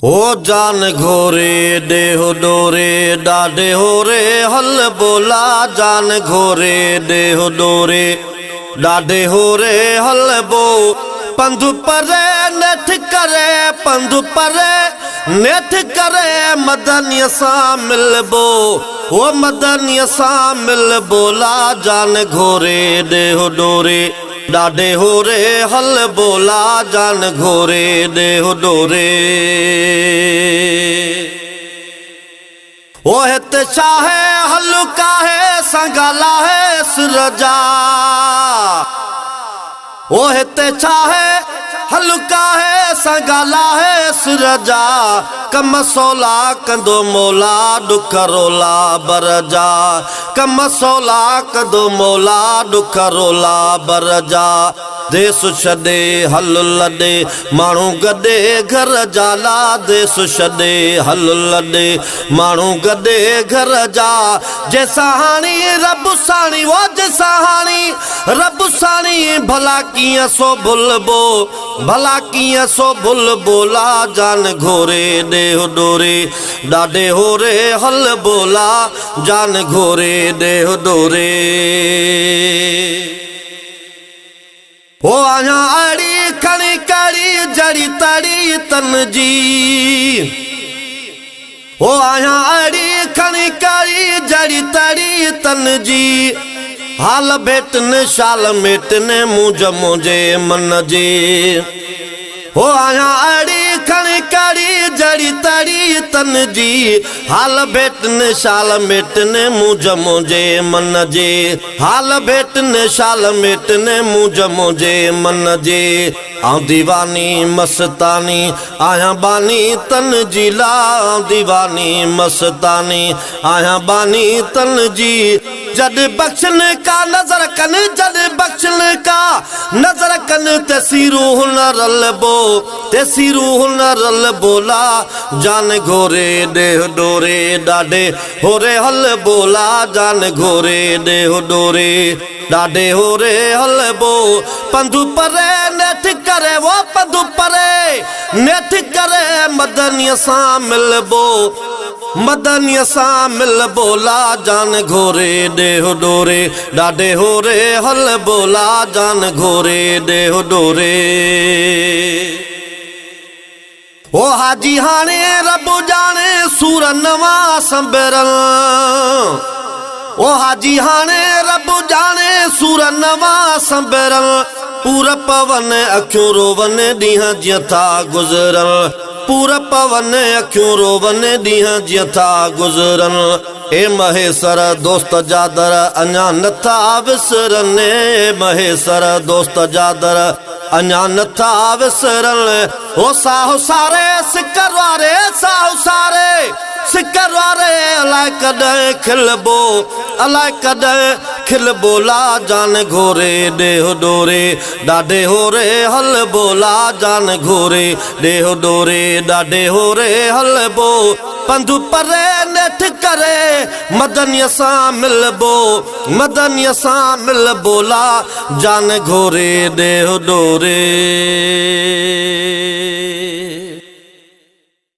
ओ जान घोरे देहो डोरे डाडे हो रे हल बोला। जान घोरे देहो डोरे डाडे हो रे हल बो। पंधु परे नेठ करे पंधु परे नेठ करे मदनिय सा मिलबो। ओ मदनिय सा मिल बोला। जान घोरे देहो डोरे डाडे हो रे हल बोला। जान घोरे देहो डोरे। ओ हित चाहे हलुका है संगाला है सुरजा। ओ हित चाहे हलुका है संगाला है सुरजा। कम सोला कंदो मोला दुख रोला बरजा। कम सोला कंदो मोला दुख रोला बरजा। देश छदे हल लॾे माण्हू गॾे घर जाला। देश छदे हल लॾे माण्हू गॾे घर जा। जैसा हाणी रब साणी वो जैसा हाणी रब साणी भला किया सो भुलबो। भला किया सो भुल बोला। जान घोरे देहो डोरे डाडे हो रे हल बोला। जान घोरे देहो डोरे। ओ आया अड़ी खणी कड़ी जड़ी तड़ी तन जी। ओ आया अड़ी खणी कड़ी जड़ी तड़ी तन जी। हाल भेटन शाल मेटन मुझ मुझे मन जे। हो आया अड़ी खणी कड़ी जड़ी तड़ी तन जी। हाल भेटन शाल मेटन मुझ मुझे मन जे। हाल भेटन शाल मेटन मुझ मुझे मन जे। आऊं दीवानी मस्तानी आया बानी तन जी ला। दीवानी मस्तानी आया बानी तन जी। जद बख्शन का नजर कन जद बख्शन का नजर कन तसीरू हुनर लबो। तसीरू हुनर बोला। जान घोरे देह डोरे डाडे हो रे हल बोला। जान घोरे देह डोरे डाडे हो रे हल बो। पंधु परे नेठ करे वो पंधु परे नेठ करे मदनिय सा मिलबो। मदनिय सा मिल बोला। जान घोरे देहो डोरे डाडे हो रे हल बोला। जान घोरे देहो डोरे। ओ हाजी हाणे रब जाने सूर नवा संबरल। ओ हाजी हाणे रब जाने सूर नवा संबरल। पूरा पवन अखियों रोवन ॾींहं जीअं था गुज़रन। पूरा पवन अखियों रोवन ॾींहं जीअं था गुज़रन। ए महेसर दोस्त जा दर अञा नथा विसरन। ए महेसर दोस्त जा दर अञा नथा विसरन। ओ साहु सारे सिकर वारे साहु सारे सिकर वारे अलाए कॾहिं खिलबो। अलाए कॾहिं खिल बोला। जान घोरे देहो डोरे डाडे हो रे हल बोला। जान घोरे देहो डोरे डाडे हो रे हल बो। पंधु परे नेठ करे मदनिय सा मिलबो। मदनिय सा मिल बोला। जान घोरे देहो डोरे।